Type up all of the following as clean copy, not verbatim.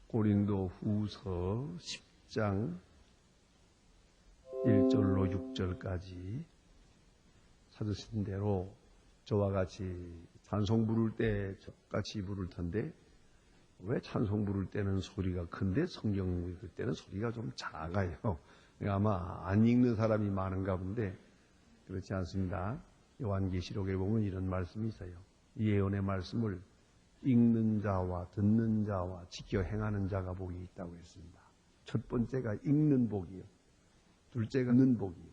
고린도 후서 10장 1절로 6절까지 찾으신 대로 저와 같이 찬송 부를 때 같이 부를 텐데 왜 찬송 부를 때는 소리가 큰데 성경 읽을 때는 소리가 좀 작아요. 아마 안 읽는 사람이 많은가 본데 그렇지 않습니다. 요한계시록에 보면 이런 말씀이 있어요. 이 예언의 말씀을 읽는 자와 듣는 자와 지켜 행하는 자가 복이 있다고 했습니다. 첫 번째가 읽는 복이요. 둘째가 듣는 복이요.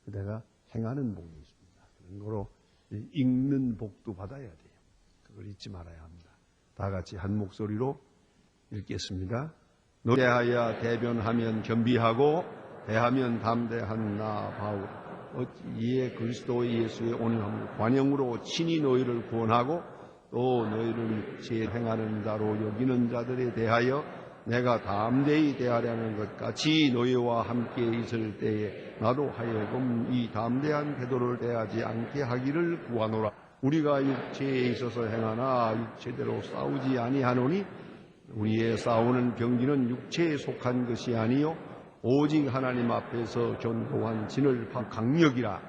그다가 행하는 복이 있습니다. 그런 거로 읽는 복도 받아야 돼요. 그걸 잊지 말아야 합니다. 다 같이 한 목소리로 읽겠습니다. 노래하여 대변하면 겸비하고 대하면 담대한 나 바울 어찌 이에 그리스도 예수의 온유함을 관용으로 친히 너희를 구원하고 또 너희를 제 행하는 자로 여기는 자들에 대하여 내가 담대히 대하려는 것 같이 너희와 함께 있을 때에 나도 하여금 이 담대한 태도를 대하지 않게 하기를 구하노라. 우리가 육체에 있어서 행하나 육체대로 싸우지 아니하노니 우리의 싸우는 병기는 육체에 속한 것이 아니요 오직 하나님 앞에서 견고한 진을 판 강력이라.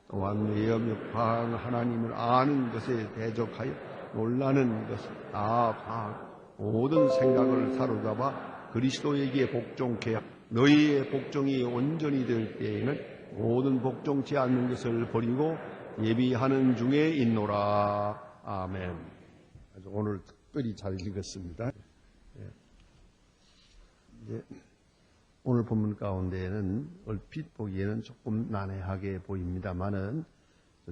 또한 예언력한 하나님을 아는 것에 대적하여 놀라는 것을 다 모든 생각을 사로잡아 그리스도에게 복종케 하여 너희의 복종이 온전히 될 때에는 모든 복종치 않는 것을 버리고 예비하는 중에 있노라. 아멘. 오늘 특별히 잘 읽었습니다. 오늘 본문 가운데에는 얼핏 보기에는 조금 난해하게 보입니다만은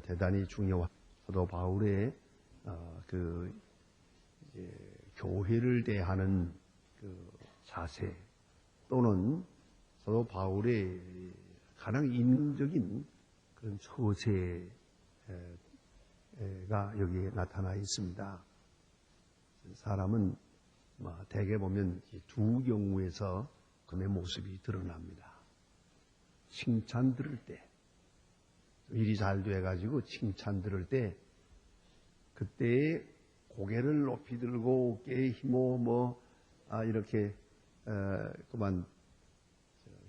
대단히 중요한 사도 바울의 교회를 대하는 그 자세 또는 사도 바울의 가장 인격적인 그런 처세가 여기에 나타나 있습니다. 사람은 대개 보면 두 경우에서 그의 모습이 드러납니다. 칭찬 들을 때, 일이 잘 돼가지고 칭찬 들을 때, 그때에 고개를 높이 들고 어깨에 힘어 이렇게 그만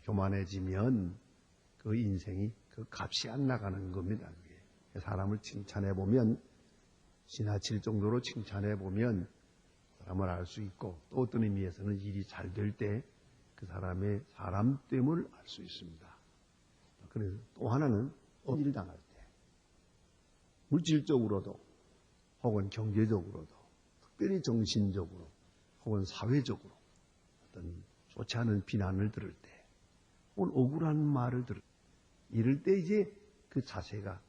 교만해지면 그 인생이 그 값이 안 나가는 겁니다. 그게. 사람을 칭찬해 보면 지나칠 정도로 칭찬해 보면 사람을 알 수 있고 또 어떤 의미에서는 일이 잘 될 때 그 사람의 사람됨을 알 수 있습니다. 그래서 또 하나는 일 당할 때 물질적으로도 혹은 경제적으로도 특별히 정신적으로 혹은 사회적으로 어떤 좋지 않은 비난을 들을 때 혹은 억울한 말을 들을 때 이럴 때 이제 그 자세가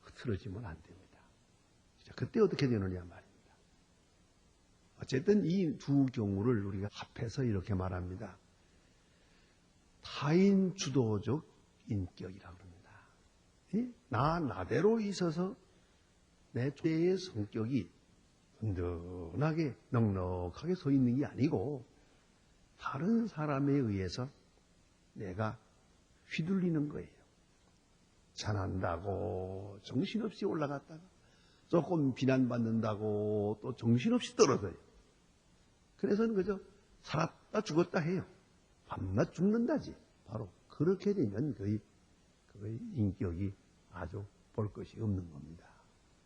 흐트러지면 안 됩니다. 그때 어떻게 되느냐 말입니다. 어쨌든 이 두 경우를 우리가 합해서 이렇게 말합니다. 타인 주도적 인격이라고 합니다. 나대로 있어서 내 죄의 성격이 든든하게 넉넉하게 서 있는 게 아니고 다른 사람에 의해서 내가 휘둘리는 거예요. 찬한다고 정신없이 올라갔다가 조금 비난받는다고 또 정신없이 떨어져요. 그래서는 그저 살았다 죽었다 해요. 밤낮 죽는다지. 바로 그렇게 되면 그의 인격이 아주 볼 것이 없는 겁니다.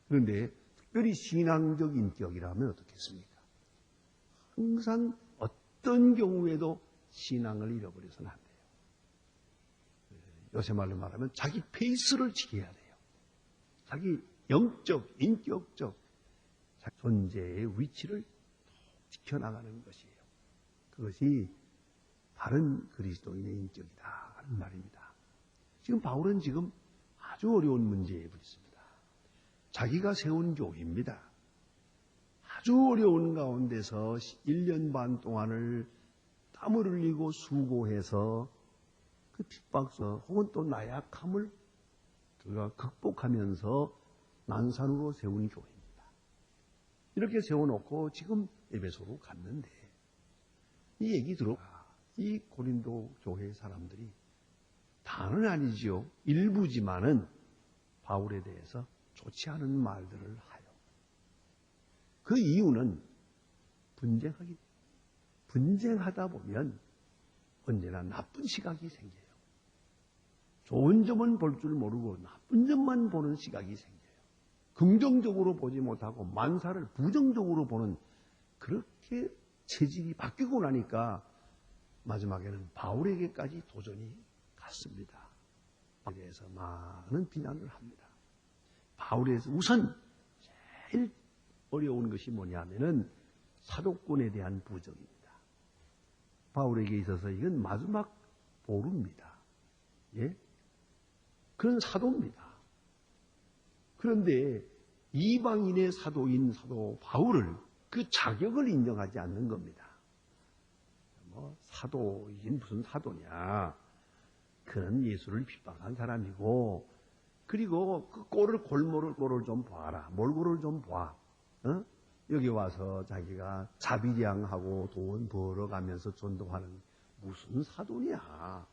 그런데 특별히 신앙적 인격이라면 어떻겠습니까? 항상 어떤 경우에도 신앙을 잃어버려서는 안 돼요. 요새 말로 말하면 자기 페이스를 지켜야 돼요. 자기 영적, 인격적 존재의 위치를 지켜나가는 것이에요. 그것이 다른 그리스도인의 인격이다 하는 말입니다. 지금 바울은 지금 아주 어려운 문제에 부딪힙니다. 자기가 세운 교회입니다. 아주 어려운 가운데서 1년 반 동안을 땀을 흘리고 수고해서 그 핍박서 혹은 또 나약함을 그가 극복하면서 난산으로 세운 교회입니다. 이렇게 세워놓고 지금 에베소로 갔는데 이 얘기 이 고린도 교회 사람들이 다는 아니지요. 일부지만은 바울에 대해서 좋지 않은 말들을 하여. 그 이유는 분쟁하기. 분쟁하다 보면 언제나 나쁜 시각이 생겨요. 좋은 점은 볼 줄 모르고 나쁜 점만 보는 시각이 생겨요. 긍정적으로 보지 못하고 만사를 부정적으로 보는 그렇게 체질이 바뀌고 나니까 마지막에는 바울에게까지 도전이 갔습니다. 바울에 대해서 많은 비난을 합니다. 바울에서 우선 제일 어려운 것이 뭐냐면은 사도권에 대한 부정입니다. 바울에게 있어서 이건 마지막 보루입니다. 예? 그런 사도입니다. 그런데 이방인의 사도인 사도 바울을 그 자격을 인정하지 않는 겁니다. 뭐 사도이긴 무슨 사도냐. 그는 예수를 핍박한 사람이고 그리고 그 골을 좀 봐라. 몰골을 좀 봐. 어? 여기 와서 자기가 자비량하고 돈 벌어가면서 전도하는 무슨 사도냐.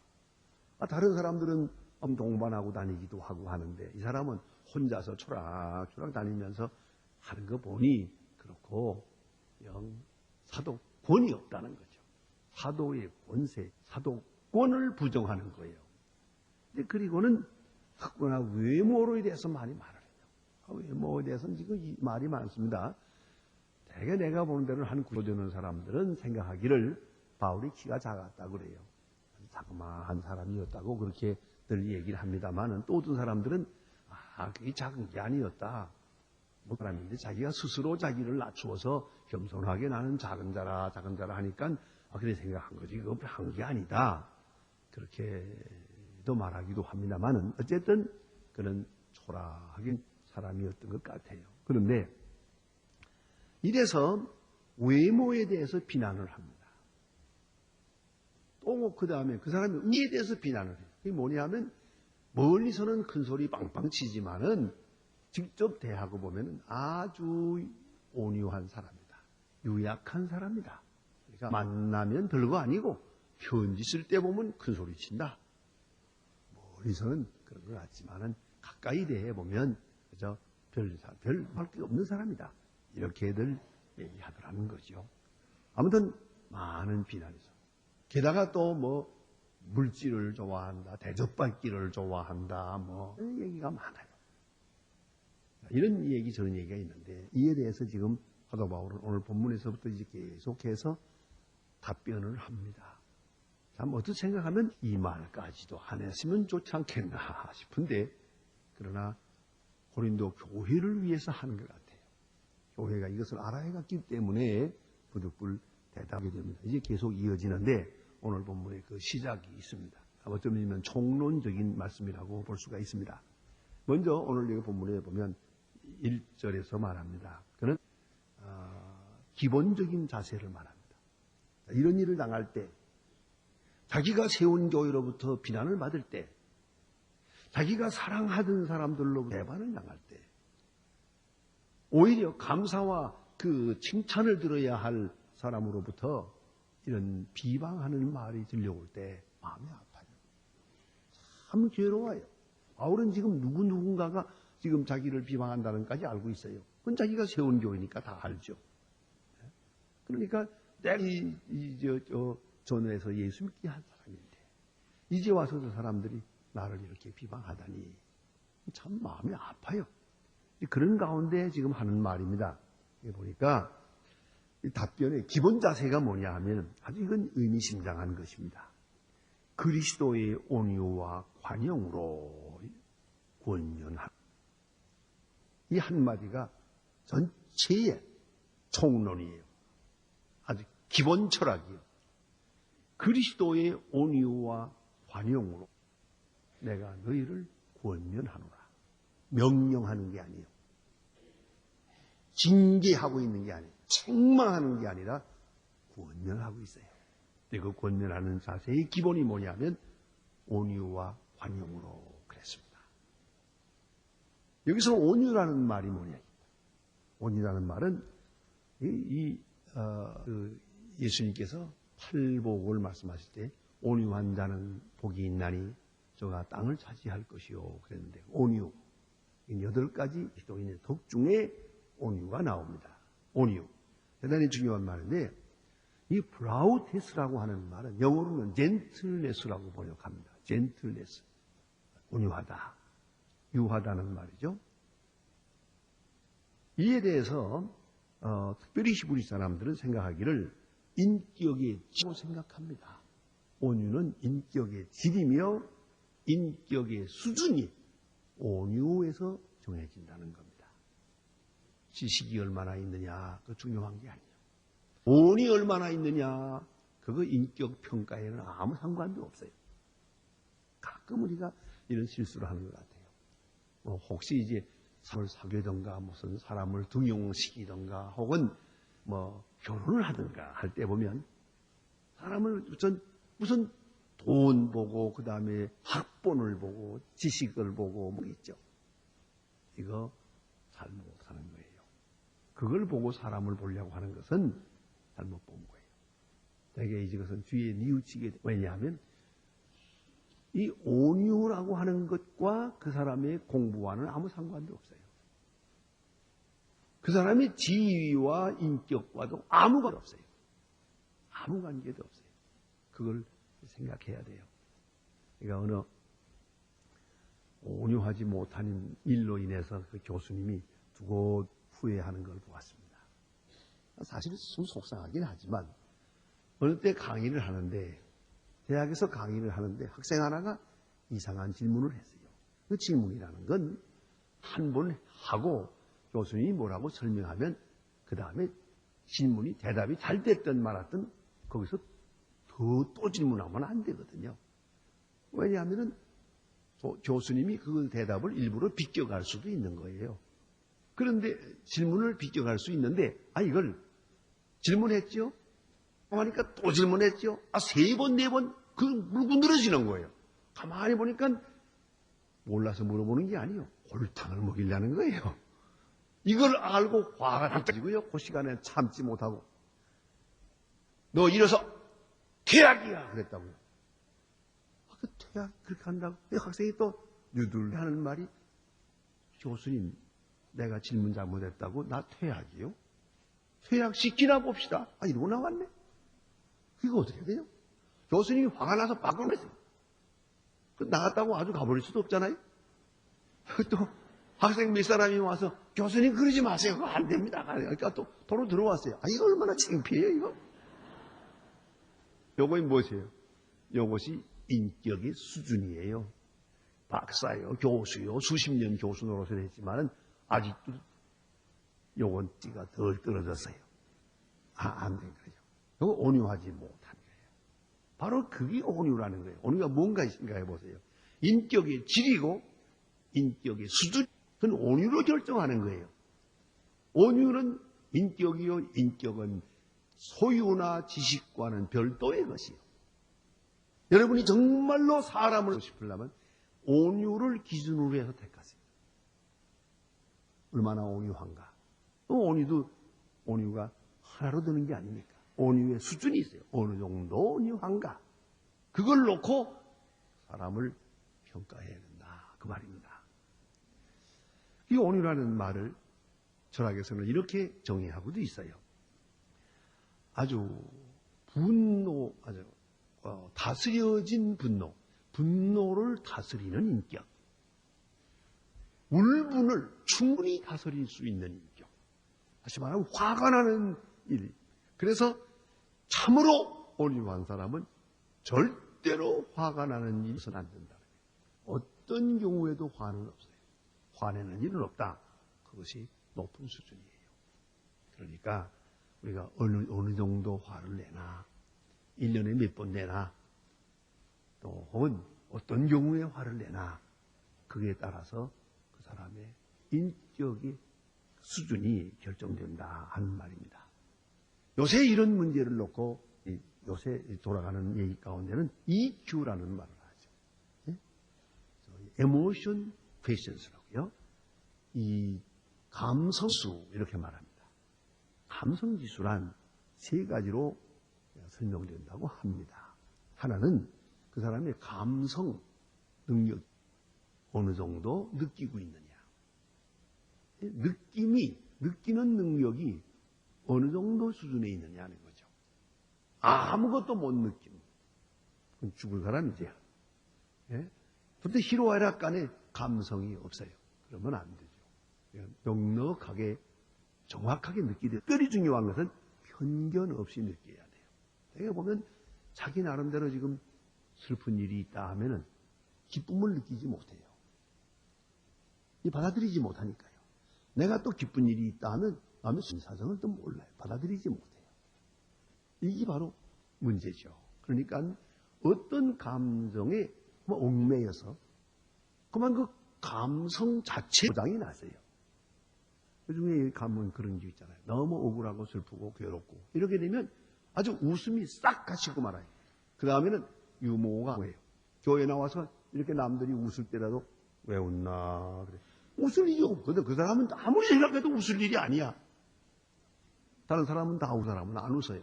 다른 사람들은 동반하고 다니기도 하고 하는데 이 사람은 혼자서 초락초락 다니면서 하는 거 보니 그렇고 영 사도권이 없다는 거죠. 사도의 권세, 사도권을 부정하는 거예요. 근데 그리고는 특히나 외모에 대해서 많이 말을 해요. 외모에 대해서는 지금 말이 많습니다. 대개 내가 보는 대로 한 구조되는 사람들은 생각하기를 바울이 키가 작았다고 그래요. 자그마한 사람이었다고 그렇게 늘 얘기를 합니다만은 또 어떤 사람들은 그게 작은 게 아니었다. 뭐 사람인데 자기가 스스로 자기를 낮추어서 겸손하게 나는 작은 자라 하니까 그래 생각한 거지. 그거 한 게 아니다. 그렇게도 말하기도 합니다만은 어쨌든 그는 초라하긴 사람이었던 것 같아요. 그런데 이래서 외모에 대해서 비난을 합니다. 또 그 다음에 그 사람의 의에 대해서 비난을 해요. 그게 뭐냐면 멀리서는 큰 소리 빵빵 치지만은 직접 대하고 보면 아주 온유한 사람이다. 유약한 사람이다. 그러니까 만나면 별거 아니고 편지 쓸 때 보면 큰 소리 친다. 멀리서는 그런 것 같지만은 가까이 대해 보면 그저 별 할 게 없는 사람이다. 이렇게들 얘기하더라는 거죠. 아무튼 많은 비난이죠. 게다가 또 뭐 물질을 좋아한다, 대접받기를 좋아한다, 뭐 이런 얘기가 많아요. 이런 얘기 저런 얘기가 있는데 이에 대해서 지금 사도 바울은 오늘 본문에서부터 이제 계속해서 답변을 합니다. 참 어떻게 생각하면 이 말까지도 안 했으면 좋지 않겠나 싶은데 그러나 고린도 교회를 위해서 하는 것 같아요. 교회가 이것을 알아야 갔기 때문에 부득불 대답하게 됩니다. 이제 계속 이어지는데 오늘 본문에 그 시작이 있습니다. 어쩌면 총론적인 말씀이라고 볼 수가 있습니다. 먼저 오늘 여기 본문에 보면 1절에서 말합니다. 그는 기본적인 자세를 말합니다. 이런 일을 당할 때 자기가 세운 교회로부터 비난을 받을 때 자기가 사랑하던 사람들로부터 배반을 당할 때 오히려 감사와 그 칭찬을 들어야 할 사람으로부터 이런 비방하는 말이 들려올 때 마음이 아파요. 참 괴로워요. 바울은 지금 누군가가 지금 자기를 비방한다는 것까지 알고 있어요. 그건 자기가 세운 교회니까 다 알죠. 그러니까 내가 전에서 예수 믿게 한 사람인데 이제 와서 저 사람들이 나를 이렇게 비방하다니 참 마음이 아파요. 그런 가운데 지금 하는 말입니다. 보니까 이 답변의 기본 자세가 뭐냐 하면 아주 이건 의미심장한 것입니다. 그리스도의 온유와 관용으로 권면한 이 한마디가 전체의 총론이에요. 아주 기본 철학이에요. 그리스도의 온유와 관용으로 내가 너희를 권면하노라. 명령하는 게 아니에요. 징계하고 있는 게 아니에요. 책망하는 게 아니라 권면하고 있어요. 그 권면하는 자세의 기본이 뭐냐면 온유와 관용으로 그랬습니다. 여기서 온유라는 말이 뭐냐? 온유라는 말은 예수님께서 팔복을 말씀하실 때 온유한 자는 복이 있나니 저가 땅을 차지할 것이요 그랬는데 온유 8가지 기독인의 덕 중에 온유가 나옵니다. 온유 대단히 중요한 말인데 이 브라우테스라고 하는 말은 영어로는 젠틀네스라고 번역합니다. 젠틀네스. 온유하다. 유하다는 말이죠. 이에 대해서 특별히 히브리 사람들은 생각하기를 인격의 질이라고 생각합니다. 온유는 인격의 질이며 인격의 수준이 온유에서 정해진다는 겁니다. 지식이 얼마나 있느냐, 그거 중요한 게 아니에요. 돈이 얼마나 있느냐, 그거 인격 평가에는 아무 상관도 없어요. 가끔 우리가 이런 실수를 하는 것 같아요. 혹시 이제 사람을 사귀던가 무슨 사람을 등용시키던가 혹은 결혼을 하든가 할 때 보면 사람을 무슨 돈 보고 그 다음에 학번을 보고 지식을 보고 있죠. 이거 잘못하는 거예요. 그걸 보고 사람을 보려고 하는 것은 잘못 본 거예요. 되게 이것은 뒤에 뉘우치게 돼. 왜냐하면 이 온유라고 하는 것과 그 사람의 공부와는 아무 상관도 없어요. 그 사람의 지위와 인격과도 아무 관계 없어요. 아무 관계도 없어요. 그걸 생각해야 돼요. 그러니까 어느 온유하지 못하는 일로 인해서 그 교수님이 두고 후회하는 걸 보았습니다. 사실 좀 속상하긴 하지만 어느 때 강의를 하는데 대학에서 강의를 하는데 학생 하나가 이상한 질문을 했어요. 그 질문이라는 건 한 번 하고 교수님이 뭐라고 설명하면 그 다음에 질문이 대답이 잘 됐든 말았든 거기서 또 질문하면 안 되거든요. 왜냐하면 교수님이 그 대답을 일부러 비껴갈 수도 있는 거예요. 그런데 질문을 비껴갈 수 있는데 이걸 질문했죠? 하니까 또 질문했죠? 3번, 4번 그 물고 늘어지는 거예요. 가만히 보니까 몰라서 물어보는 게 아니에요. 골탕을 먹이려는 거예요. 이걸 알고 화가 나가지고요. 그 시간에 참지 못하고 너 이래서 퇴학이야 그랬다고요. 그 퇴학 그렇게 한다고 학생이 또 유들하는 말이 교수님 내가 질문 잘못했다고 나 퇴학이요? 퇴학시키나 봅시다. 이러고 나왔네. 이거 어떻게 돼요? 교수님이 화가 나서 밖으로 냈어요. 나갔다고 아주 가버릴 수도 없잖아요. 또 학생 몇 사람이 와서 교수님 그러지 마세요. 그거 안 됩니다. 그러니까 또 도로 들어왔어요. 이거 얼마나 창피해요 이거. 요것이 무엇이에요? 요것이 인격의 수준이에요. 박사요, 교수요, 수십 년 교수 노릇을 했지만은 아직도 요건 띠가 덜 떨어졌어요. 안 된 거예요. 요거 온유하지 못한 거예요. 바로 그게 온유라는 거예요. 온유가 뭔가 생각해 보세요. 인격의 질이고 인격의 수준, 그건 온유로 결정하는 거예요. 온유는 인격이요, 인격은 소유나 지식과는 별도의 것이요. 여러분이 정말로 사람을 싶으려면 온유를 기준으로 해서 택하세요. 얼마나 온유한가. 또 온유가 하나로 드는 게 아닙니까? 온유의 수준이 있어요. 어느 정도 온유한가. 그걸 놓고 사람을 평가해야 된다. 그 말입니다. 이 온유라는 말을 철학에서는 이렇게 정의하고도 있어요. 아주 다스려진 분노를 다스리는 인격. 울분을 충분히 다스릴 수 있는 인격. 다시 말하면 화가 나는 일. 그래서 참으로 온유한 사람은 절대로 화가 나는 일은 안 된다. 어떤 경우에도 화는 없어요. 화내는 일은 없다. 그것이 높은 수준이에요. 그러니까 우리가 어느 정도 화를 내나, 1년에 몇 번 내나, 또 혹은 어떤 경우에 화를 내나, 그에 따라서 그 사람의 인격의 수준이 결정된다 하는 말입니다. 요새 이런 문제를 놓고 요새 돌아가는 얘기 가운데는 EQ라는 말을 하죠. Emotion Quotients라고요. 이 감성지수 이렇게 말합니다. 감성지수란 3가지로 설명된다고 합니다. 하나는 그 사람의 감성 능력 어느 정도 느끼고 있느냐. 느끼는 능력이 어느 정도 수준에 있느냐 하는 거죠. 아무것도 못 느끼는 그건 죽은 사람이지. 예? 근데 희로애락간에 감성이 없어요. 그러면 안 되죠. 넉넉하게 정확하게 느끼되 특별히 중요한 것은 편견 없이 느껴야 돼요. 내가 보면 자기 나름대로 지금 슬픈 일이 있다 하면은 기쁨을 느끼지 못해요. 받아들이지 못하니까요. 내가 또 기쁜 일이 있다 하면 남의 사정을 또 몰라요. 받아들이지 못해요. 이게 바로 문제죠. 그러니까 어떤 감정에 얽매여서 그만 그 감성 자체 고장이 났어요. 그중에 가면 그런 게 있잖아요. 너무 억울하고 슬프고 괴롭고 이렇게 되면 아주 웃음이 싹 가시고 말아요. 그 다음에는 유머가 뭐예요? 교회 나와서 이렇게 남들이 웃을 때라도 왜 웃나 그래. 웃을 일이 없거든. 그 사람은 아무리 생각해도 웃을 일이 아니야. 다른 사람은 다 웃을 사람은 안 웃어요.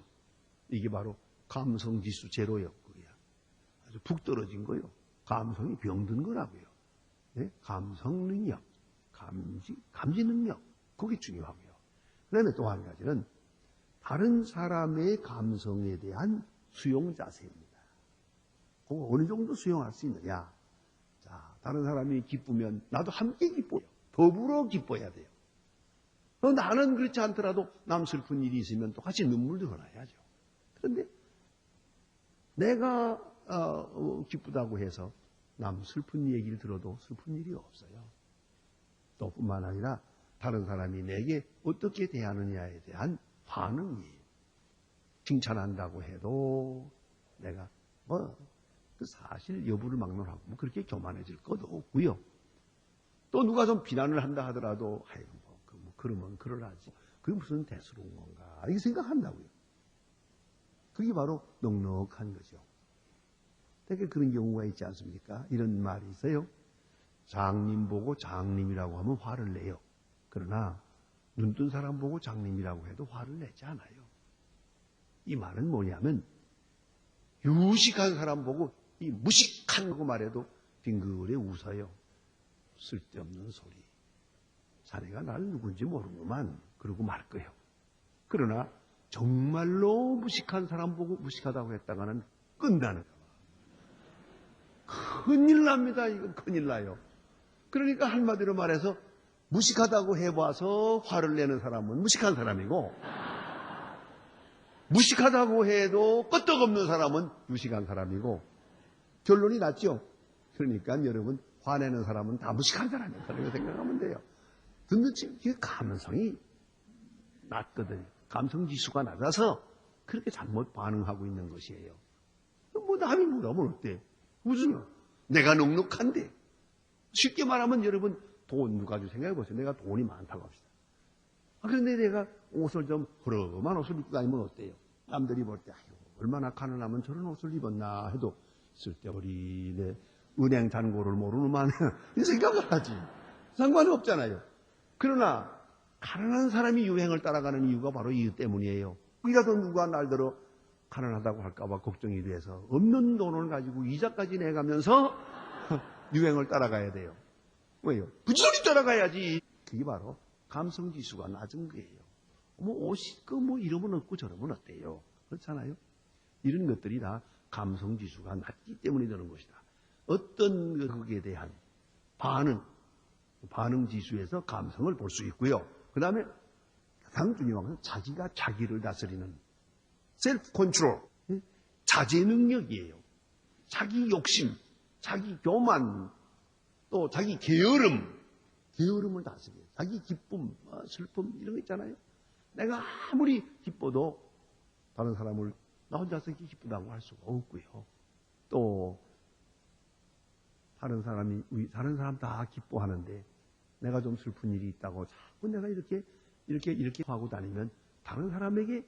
이게 바로 감성지수 제로예요. 그게 아주 푹 떨어진 거예요. 감성이 병든 거라고요. 네? 감성 능력, 감지 능력, 그게 중요하고요. 그 다음에 또 한 가지는 다른 사람의 감성에 대한 수용 자세입니다. 그거 어느 정도 수용할 수 있느냐. 자, 다른 사람이 기쁘면 나도 함께 기뻐요. 더불어 기뻐야 돼요. 나는 그렇지 않더라도 남 슬픈 일이 있으면 또 같이 눈물도 흘려야죠. 그런데 내가 기쁘다고 해서 남 슬픈 얘기를 들어도 슬픈 일이 없어요. 또 뿐만 아니라 다른 사람이 내게 어떻게 대하느냐에 대한 반응이에요. 칭찬한다고 해도 내가 그 사실 여부를 막론하고 그렇게 교만해질 것도 없고요. 또 누가 좀 비난을 한다 하더라도 아이고 그러면 그러라지. 그게 무슨 대수로운 건가 이렇게 생각한다고요. 그게 바로 넉넉한 거죠. 되게 그런 경우가 있지 않습니까? 이런 말이 있어요. 장님 보고 장님이라고 하면 화를 내요. 그러나 눈뜬 사람 보고 장님이라고 해도 화를 내지 않아요. 이 말은 뭐냐면 유식한 사람 보고 이 무식한 거 말해도 빙그레 웃어요. 쓸데없는 소리. 자네가 날 누군지 모르구만. 그러고 말 거예요. 그러나 정말로 무식한 사람 보고 무식하다고 했다가는 끝나는 거예요. 큰일 납니다. 이건 큰일 나요. 그러니까 한마디로 말해서 무식하다고 해봐서 화를 내는 사람은 무식한 사람이고 무식하다고 해도 끄떡없는 사람은 유식한 사람이고 결론이 났죠. 그러니까 여러분 화내는 사람은 다 무식한 사람이다. 그렇게 생각하면 돼요. 듣는 이게 감성이 낮거든요. 감성 지수가 낮아서 그렇게 잘못 반응하고 있는 것이에요. 뭐 남이 뭐라면 어때? 무슨 내가 넉넉한데 쉽게 말하면 여러분 돈 가지고 생각해 보세요. 내가 돈이 많다고 합시다. 그런데 내가 옷을 좀 허름한 옷을 입고 다니면 어때요? 남들이 볼 때 얼마나 가난하면 저런 옷을 입었나 해도 쓸데없이 내 은행 잔고를 모르는 만 이 생각을 하지. 상관이 없잖아요. 그러나 가난한 사람이 유행을 따라가는 이유가 바로 이유 때문이에요. 이라도 누가 날들어 가난하다고 할까봐 걱정이 돼서 없는 돈을 가지고 이자까지 내가면서 유행을 따라가야 돼요. 왜요? 부지런히 따라가야지. 그게 바로 감성지수가 낮은 거예요. 옷이 이러면 없고 저러면 어때요? 그렇잖아요. 이런 것들이 다 감성지수가 낮기 때문에 되는 것이다. 어떤 거기에 대한 반응지수에서 감성을 볼 수 있고요. 그 다음에 가장 중요한 것은 자기가 자기를 다스리는 셀프 컨트롤, 자제 능력이에요. 자기 욕심, 자기 교만, 또 자기 게으름을 다스려요. 자기 기쁨, 슬픔 이런 거 있잖아요. 내가 아무리 기뻐도 다른 사람을 나 혼자서 기쁘다고 할 수가 없고요. 또 다른 사람 다 기뻐하는데 내가 좀 슬픈 일이 있다고 자꾸 내가 이렇게 하고 다니면 다른 사람에게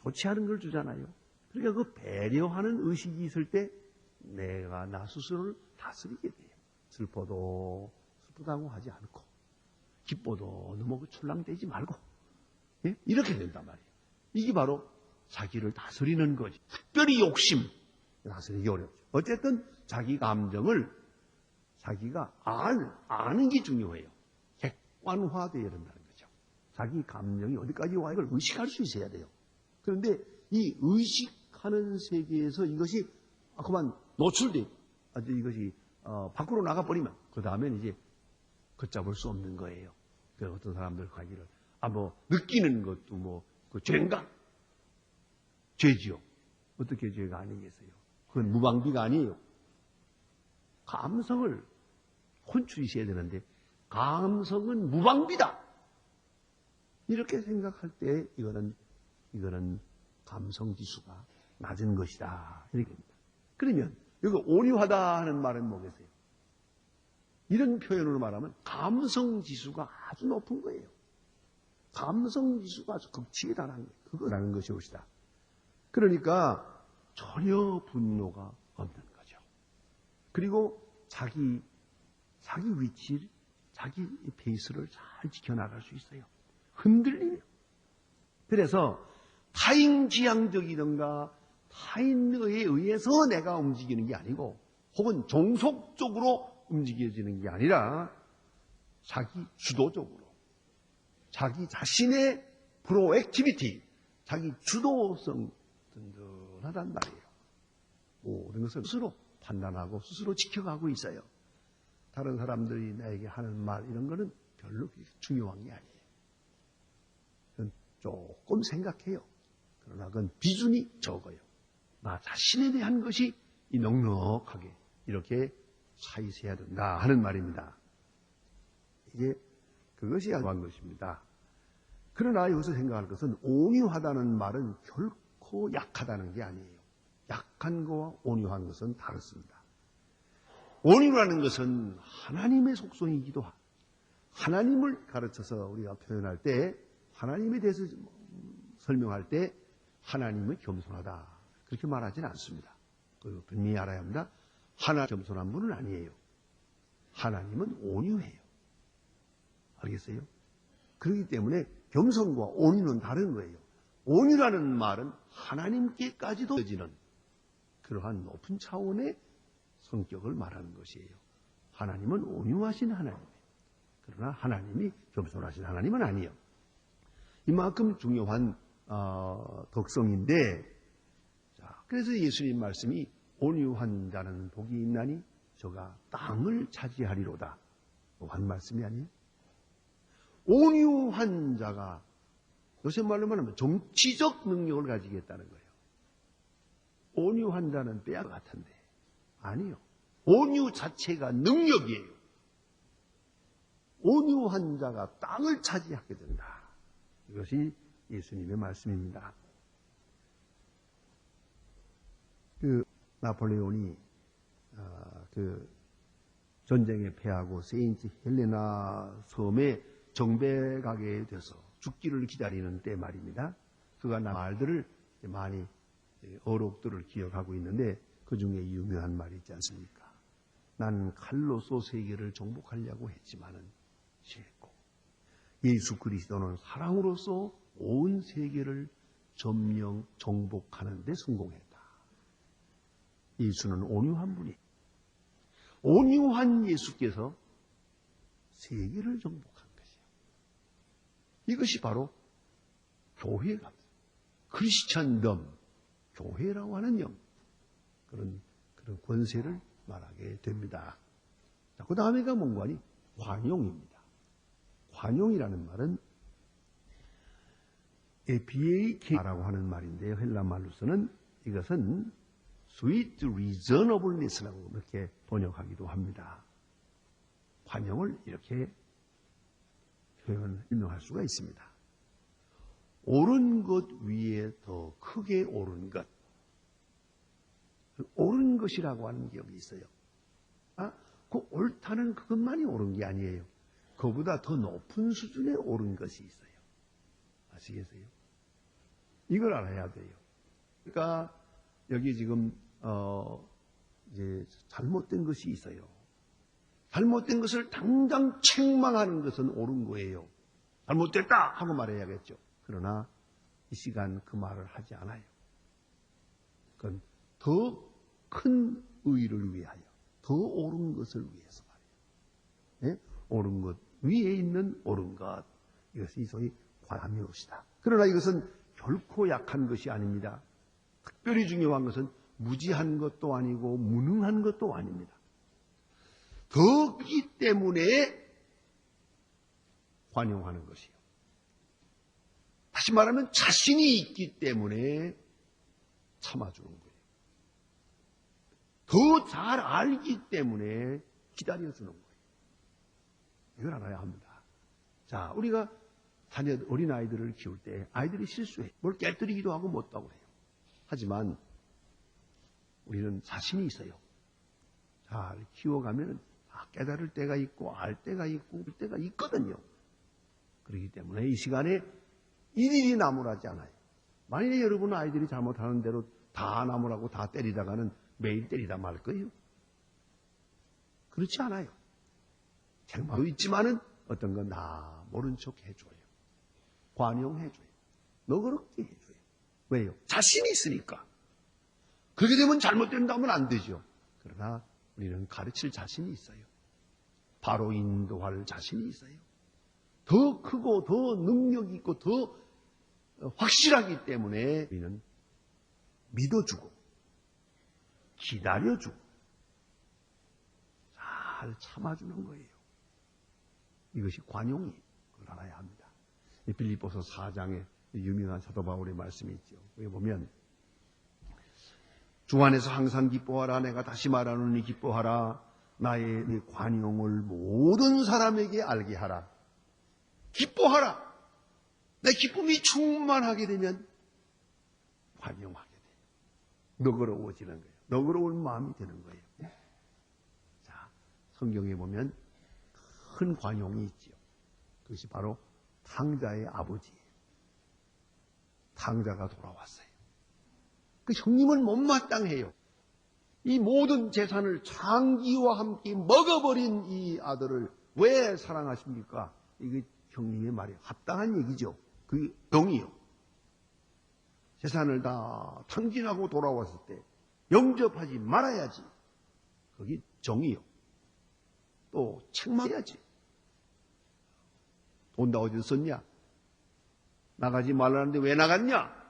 좋지 않은 걸 주잖아요. 그러니까 그 배려하는 의식이 있을 때 내가 나 스스로를 다스리게 돼요. 슬퍼도 슬프다고 하지 않고 기뻐도 너무 출랑대지 말고 이렇게 된단 말이에요. 이게 바로 자기를 다스리는 거지. 특별히 욕심 다스리기 어렵죠. 어쨌든 자기 감정을 자기가 아는 게 중요해요. 객관화되어야 된다는 거죠. 자기 감정이 어디까지 와 이걸 의식할 수 있어야 돼요. 그런데 이 의식하는 세계에서 이것이 그만 노출돼 아주 이것이 밖으로 나가버리면 그 다음엔 이제 걷잡을 수 없는 거예요. 그 어떤 사람들 가기를 뭐 느끼는 것도 뭐 그 죄인가? 죄지요. 어떻게 죄가 아니겠어요? 그건 무방비가 아니에요. 감성을 혼추이셔야 되는데 감성은 무방비다. 이렇게 생각할 때 이거는 감성 지수가 낮은 것이다. 이렇게 됩니다. 그러면 여기 온유하다 하는 말은 뭐겠어요? 이런 표현으로 말하면 감성 지수가 아주 높은 거예요. 감성 지수가 아주 극치에 달하는 거예요. 그거라는 것이 옵시다. 그러니까 전혀 분노가 없는 거죠. 그리고 자기 위치를, 자기 페이스를 잘 지켜나갈 수 있어요. 흔들리면. 그래서 타인지향적이든가 타인에 의해서 내가 움직이는 게 아니고 혹은 종속적으로 움직여지는 게 아니라 자기 주도적으로 자기 자신의 프로액티비티, 자기 주도성 든든하단 말이에요. 모든 것을 스스로 판단하고 스스로 지켜가고 있어요. 다른 사람들이 나에게 하는 말 이런 거는 별로 중요한 게 아니에요. 그건 조금 생각해요. 그러나 그건 비중이 적어요. 나 자신에 대한 것이 넉넉하게 이렇게 차이해야 된다 하는 말입니다. 이게 그것이 중요한 것입니다. 그러나 여기서 생각할 것은 온유하다는 말은 결코 약하다는 게 아니에요. 약한 것과 온유한 것은 다릅니다. 온유라는 것은 하나님의 속성이기도 하고 하나님을 가르쳐서 우리가 표현할 때 하나님에 대해서 설명할 때 하나님은 겸손하다 그렇게 말하지는 않습니다. 그 분명히 알아야 합니다. 하나님 겸손한 분은 아니에요. 하나님은 온유해요. 알겠어요? 그렇기 때문에 겸손과 온유는 다른 거예요. 온유라는 말은 하나님께까지도 이어지는 그러한 높은 차원의 성격을 말하는 것이에요. 하나님은 온유하신 하나님이에요. 그러나 하나님이 겸손하신 하나님은 아니에요. 이만큼 중요한 덕성인데, 자, 그래서 예수님 말씀이 온유한 자는 복이 있나니 저가 땅을 차지하리로다. 한 말씀이 아니에요. 온유한 자가 요새 말로 말하면 정치적 능력을 가지겠다는 거예요. 온유한 자는 빼앗 같은데 아니요. 온유 자체가 능력이에요. 온유한 자가 땅을 차지하게 된다. 이것이 예수님의 말씀입니다. 그 나폴레온이 그 전쟁에 패하고 세인트 헬레나 섬에 정배가게 돼서 죽기를 기다리는 때 말입니다. 그가 말들을 많이 어록들을 기억하고 있는데 그 중에 유명한 말이 있지 않습니까? 난 칼로서 세계를 정복하려고 했지만은 실했고 예수 그리스도는 사랑으로서 온 세계를 점령 정복하는 데 성공했다. 예수는 온유한 분이 온유한 예수께서 세계를 정복한 것이에요. 이것이 바로 교회가 크리스찬덤, 교회라고 하는 영 그런 권세를 말하게 됩니다. 그 다음에가 뭔가니? 관용입니다. 관용이라는 말은 BAK라고 하는 말인데요. 헬라 말로서는 이것은 sweet reasonableness라고 이렇게 번역하기도 합니다. 관용을 이렇게 설명할 수가 있습니다. 옳은 것 위에 더 크게 옳은 것. 옳은 것이라고 하는 게 여기 있어요. 그 옳다는 그것만이 옳은 게 아니에요. 그보다 더 높은 수준의 옳은 것이 있어요. 아시겠어요? 이걸 알아야 돼요. 그러니까 여기 지금 이제 잘못된 것이 있어요. 잘못된 것을 당장 책망하는 것은 옳은 거예요. 잘못됐다 하고 말해야겠죠. 그러나 이 시간 그 말을 하지 않아요. 그건 더 큰 의를 위하여, 더 옳은 것을 위해서 말이에요. 네? 옳은 것 위에 있는 옳은 것, 이것이 소위 관함이옵시다. 그러나 이것은 결코 약한 것이 아닙니다. 특별히 중요한 것은 무지한 것도 아니고 무능한 것도 아닙니다. 더 크기 때문에 관용하는 것이요. 다시 말하면 자신이 있기 때문에 참아주는 거예요. 더 잘 알기 때문에 기다려주는 거예요. 이걸 알아야 합니다. 자, 우리가 어린아이들을 키울 때 아이들이 실수해. 뭘 깨뜨리기도 하고 못도 하고 해요. 하지만 우리는 자신이 있어요. 잘 키워가면 깨달을 때가 있고 알 때가 있고 볼 때가 있거든요. 그렇기 때문에 이 시간에 일일이 나무라지 않아요. 만일에 여러분 아이들이 잘못하는 대로 다 나무라고 다 때리다가는 매일 때리다 말 거예요. 그렇지 않아요. 책망도 있지만은 어떤 건 나 모른 척 해줘요. 관용해줘요. 너그럽게 해줘요. 왜요? 자신이 있으니까. 그렇게 되면 잘못된다면 안 되죠. 그러나 우리는 가르칠 자신이 있어요. 바로 인도할 자신이 있어요. 더 크고 더 능력 있고 더 확실하기 때문에 우리는 믿어주고 기다려주고 잘 참아주는 거예요. 이것이 관용이 그걸 알아야 합니다. 빌립보서 4장에 유명한 사도 바울의 말씀이 있죠. 여기 보면 주 안에서 항상 기뻐하라. 내가 다시 말하노니 기뻐하라. 나의 관용을 모든 사람에게 알게 하라. 기뻐하라. 내 기쁨이 충만하게 되면 관용하게 돼요. 너그러워지는 거예요. 너그러운 마음이 되는 거예요. 자, 성경에 보면 큰 관용이 있지요. 그것이 바로 탕자의 아버지예요. 탕자가 돌아왔어요. 그 형님을 못마땅해요. 이 모든 재산을 장기와 함께 먹어버린 이 아들을 왜 사랑하십니까? 이게 형님의 말이 합당한 얘기죠. 그 정이요. 재산을 다 탕진하고 돌아왔을 때 영접하지 말아야지. 거기 정이요. 또 책망해야지. 돈 다 어디서 썼냐? 나가지 말라는데 왜 나갔냐?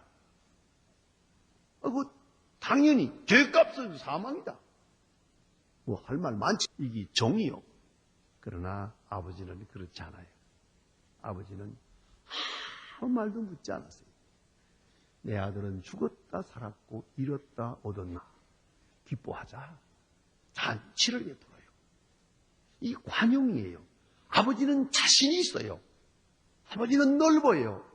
당연히 죄값은 사망이다. 뭐 할 말 많지. 이게 정이요. 그러나 아버지는 그렇지 않아요. 아버지는 아무 말도 묻지 않았어요. 내 아들은 죽었다 살았고 잃었다 얻었나. 기뻐하자. 잔치를 베풀어요. 이 관용이에요. 아버지는 자신이 있어요. 아버지는 넓어요.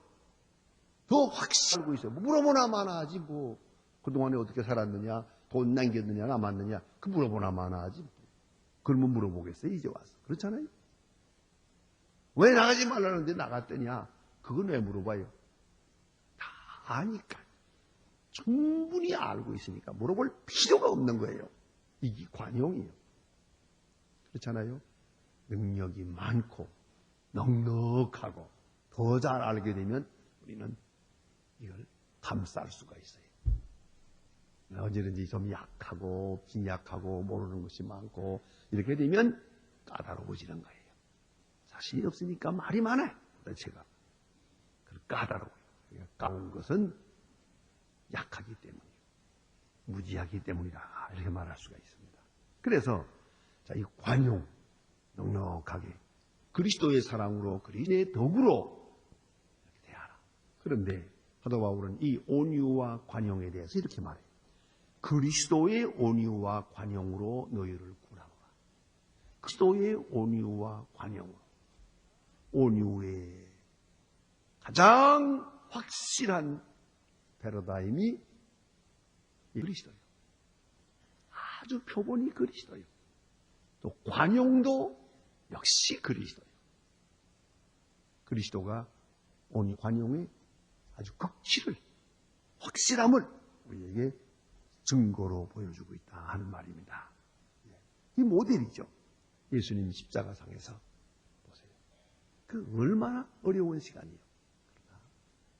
더 확실히 알고 있어요. 물어보나 마나 하지 뭐. 그동안에 어떻게 살았느냐, 돈 남겼느냐, 남았느냐, 그 물어보나 마나 하지. 그러면 물어보겠어요, 이제 와서. 그렇잖아요? 왜 나가지 말라는데 나갔더냐? 그건 왜 물어봐요? 다 아니까. 충분히 알고 있으니까 물어볼 필요가 없는 거예요. 이게 관용이에요. 그렇잖아요? 능력이 많고, 넉넉하고, 더 잘 알게 되면 우리는 이걸 감쌀 수가 있어요. 언제든지 좀 약하고 빈약하고 모르는 것이 많고 이렇게 되면 까다로워지는 거예요. 자신이 없으니까 말이 많아요. 제가 까다로워요. 까운 것은 약하기 때문이에요. 무지하기 때문이다. 이렇게 말할 수가 있습니다. 그래서 이 관용 넉넉하게 그리스도의 사랑으로 그리스도의 덕으로 이렇게 대하라. 그런데 사도 바울은 이 온유와 관용에 대해서 이렇게 말해요. 그리스도의 온유와 관용으로 너희를 구하노라. 그리스도의 온유와 관용으로. 온유의 가장 확실한 패러다임이 그리스도예요. 아주 표본이 그리스도예요. 또 관용도 역시 그리스도예요. 그리스도가 온유 관용의 아주 극치를 확실함을 우리에게 증거로 보여주고 있다 하는 말입니다. 이 모델이죠. 예수님 십자가상에서 보세요. 그 얼마나 어려운 시간이에요.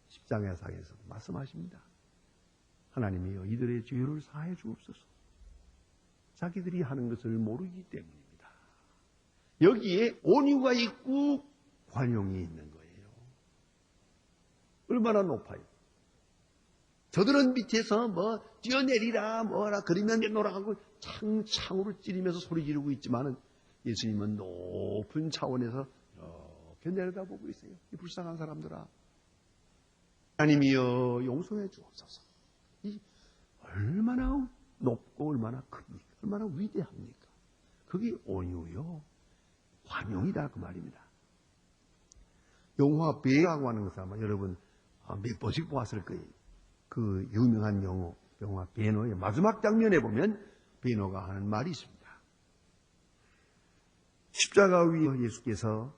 십자가상에서 말씀하십니다. 하나님이여 이들의 죄를 사해 주옵소서. 자기들이 하는 것을 모르기 때문입니다. 여기에 온유가 있고 관용이 있는 거예요. 얼마나 높아요. 저들은 밑에서 뛰어내리라 뭐라 그러면 놀아가고 창으로 찌르면서 소리 지르고 있지만은 예수님은 높은 차원에서 이렇게 내려다보고 있어요. 이 불쌍한 사람들아, 하나님이여 용서해 주옵소서. 이 얼마나 높고 얼마나 큽니까? 얼마나 위대합니까? 그게 온유요 관용이다 그 말입니다. 영화 배라고 하는 것은 아마 여러분 몇 번씩 보았을 거예요. 그 유명한 영화 베너의 마지막 장면에 보면 베너가 하는 말이 있습니다. 십자가 위에 예수께서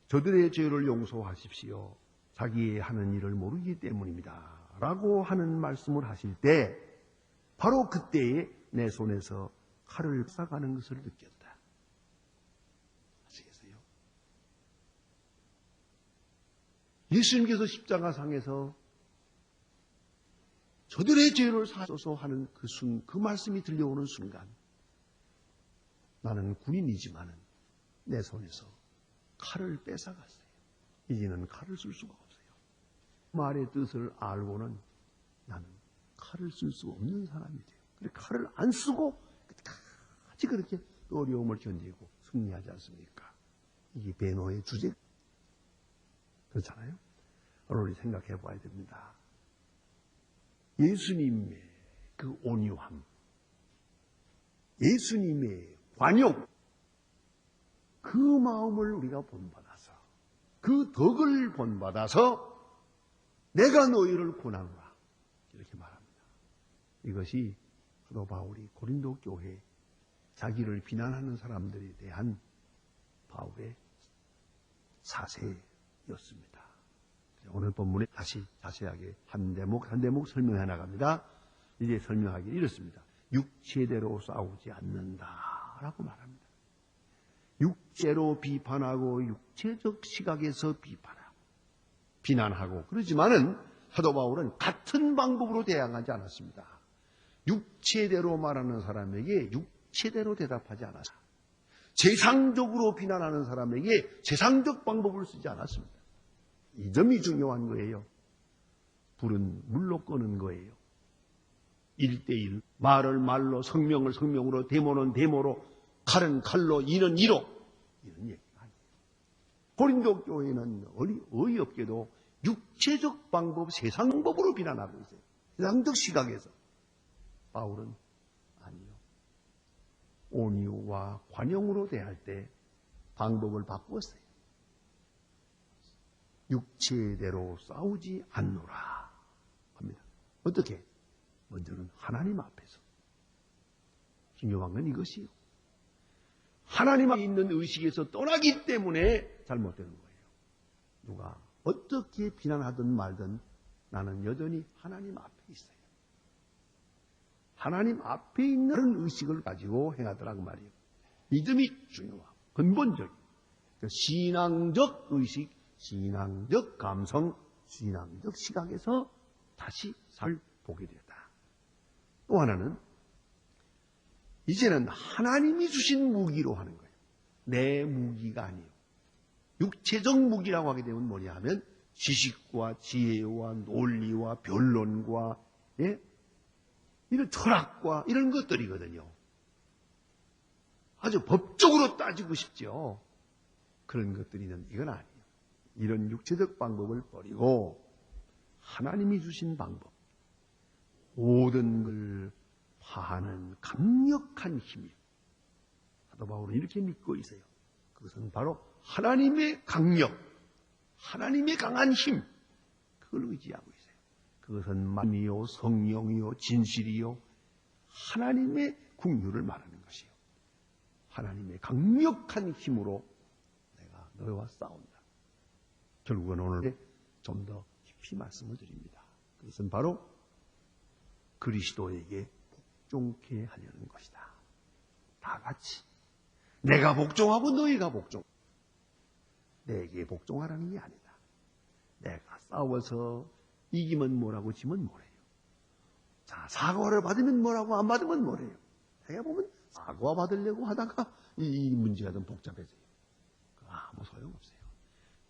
저들의 죄를 용서하십시오. 자기의 하는 일을 모르기 때문입니다. 라고 하는 말씀을 하실 때 바로 그때에 내 손에서 칼을 쏴가는 것을 느꼈다. 아시겠어요? 예수님께서 십자가상에서 저들의 죄를 사소서 하는 그 말씀이 들려오는 순간 나는 군인이지만은 내 손에서 칼을 뺏어갔어요. 이제는 칼을 쓸 수가 없어요. 말의 뜻을 알고는 나는 칼을 쓸 수 없는 사람이 돼요. 그래 칼을 안 쓰고 끝까지 그렇게 어려움을 견디고 승리하지 않습니까? 이게 베노의 주제 그렇잖아요. 오늘 생각해 봐야 됩니다. 예수님의 그 온유함, 예수님의 관용, 그 마음을 우리가 본받아서, 그 덕을 본받아서 내가 너희를 권하노라 이렇게 말합니다. 이것이 사도 바울이 고린도 교회 자기를 비난하는 사람들에 대한 바울의 사세였습니다. 오늘 본문에 다시 자세하게 한 대목 한 대목 설명해 나갑니다. 이제 설명하기 이렇습니다. 육체대로 싸우지 않는다라고 말합니다. 육체로 비판하고 육체적 시각에서 비난하고 그러지만은 사도 바울은 같은 방법으로 대항하지 않았습니다. 육체대로 말하는 사람에게 육체대로 대답하지 않았습니다. 세상적으로 비난하는 사람에게 세상적 방법을 쓰지 않았습니다. 이 점이 중요한 거예요. 불은 물로 끄는 거예요. 1대1, 말을 말로, 성명을 성명으로, 데모는 데모로, 칼은 칼로, 이는 이로 이런 얘기가 아니에요. 고린도 교회는 어이없게도 육체적 방법, 세상 방법으로 비난하고 있어요. 세상적 시각에서. 바울은 아니요. 온유와 관용으로 대할 때 방법을 바꾸었어요. 육체대로 싸우지 않노라 합니다. 어떻게? 먼저는 하나님 앞에서. 중요한 건 이것이요. 하나님 앞에 있는 의식에서 떠나기 때문에 잘못되는 거예요. 누가 어떻게 비난하든 말든 나는 여전히 하나님 앞에 있어요. 하나님 앞에 있는 의식을 가지고 행하더라고 말이에요. 믿음이 중요하고 근본적인 신앙적 의식, 신앙적 감성, 신앙적 시각에서 다시 삶을 보게 되었다. 또 하나는 이제는 하나님이 주신 무기로 하는 거예요. 내 무기가 아니에요. 육체적 무기라고 하게 되면 뭐냐 하면 지식과 지혜와 논리와 변론과 이런 철학과 이런 것들이거든요. 아주 법적으로 따지고 싶죠. 그런 것들이는 이건 아니에요. 이런 육체적 방법을 버리고 하나님이 주신 방법, 모든 걸 파하는 강력한 힘이에요. 사도 바울은 이렇게 믿고 있어요. 그것은 바로 하나님의 강력, 하나님의 강한 힘, 그걸 의지하고 있어요. 그것은 만이요, 성령이요, 진실이요, 하나님의 긍휼을 말하는 것이요. 하나님의 강력한 힘으로 내가 너희와 싸운다. 결국은 오늘 좀 더 깊이 말씀을 드립니다. 그것은 바로 그리스도에게 복종케 하려는 것이다. 다 같이. 내가 복종하고 너희가 복종. 내게 복종하라는 게 아니다. 내가 싸워서 이기면 뭐라고 지면 뭐래요. 자, 사과를 받으면 뭐라고 안 받으면 뭐래요. 내가 보면 사과 받으려고 하다가 이 문제가 좀 복잡해져요. 아무 소용없어요.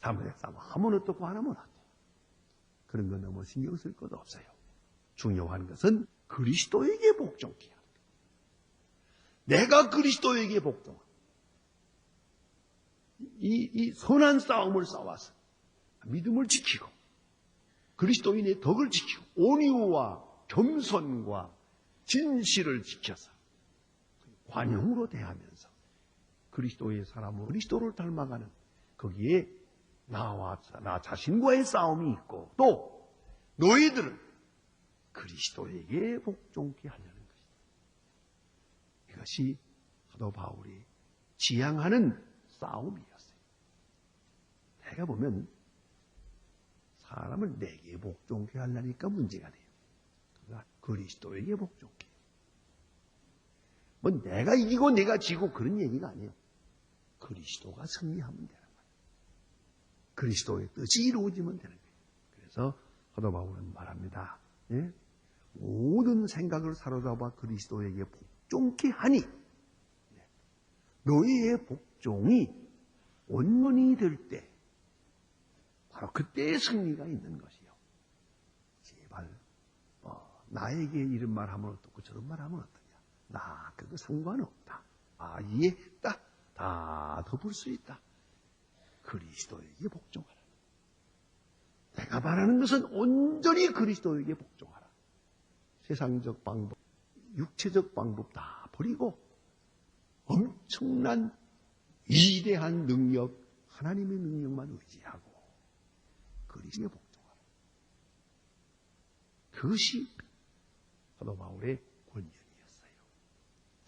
잘못했다고 하면 어떻고 안 하면 안 돼. 그런 거 너무 신경 쓸 것도 없어요. 중요한 것은 그리스도에게 복종케 하는 것. 내가 그리스도에게 복종하는 이 선한 싸움을 싸워서 믿음을 지키고 그리스도인의 덕을 지키고 온유와 겸손과 진실을 지켜서 관용으로 대하면서 그리스도의 사람으로 그리스도를 닮아가는 거기에 나 자신과의 싸움이 있고 또 너희들은 그리스도에게 복종케 하려는 것이다. 이것이 사도 바울이 지향하는 싸움이었어요. 내가 보면 사람은 내게 복종케 하려니까 문제가 돼요. 그러나 그리스도에게 복종케. 뭐 내가 이기고 내가 지고 그런 얘기가 아니에요. 그리스도가 승리하면 되는 거예요. 그리스도의 뜻이 이루어지면 되는 거예요. 그래서 사도 바울은 말합니다. 예? 모든 생각을 사로잡아 그리스도에게 복종케 하니 너희의 복종이 온전히 될 때 바로 그때의 승리가 있는 것이요. 제발 나에게 이런 말 하면 어떻고 저런 말 하면 어떠냐. 나 그거 상관없다. 이해했다. 다 덮을 수 있다. 그리스도에게 복종하라. 내가 바라는 것은 온전히 그리스도에게 복종하라. 세상적 방법, 육체적 방법 다 버리고 엄청난 위대한 능력, 하나님의 능력만 의지하고 그리스도에 복종하라. 그것이 사도 바울의 권면이었어요.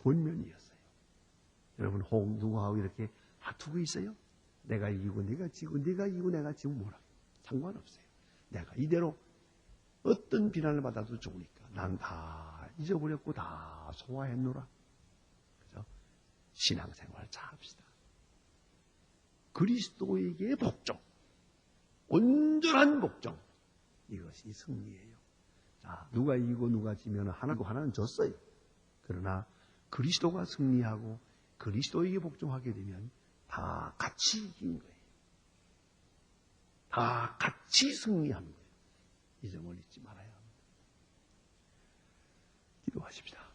권면이었어요. 여러분 누구하고 이렇게 다투고 있어요? 내가 이기고 내가 지고 내가 이기고 내가 지고 뭐라 상관없어요. 내가 이대로 어떤 비난을 받아도 좋으니까 난 다 잊어버렸고 다 소화했노라. 그래서 신앙생활 잘 합시다. 그리스도에게 복종, 온전한 복종, 이것이 승리예요. 자, 누가 이기고 누가 지면 하나는 졌어요. 그러나 그리스도가 승리하고 그리스도에게 복종하게 되면 다 같이 이긴 거예요. 다 같이 승리하는 거예요. 이 점을 잊지 말아야 합니다. 기도하십시다.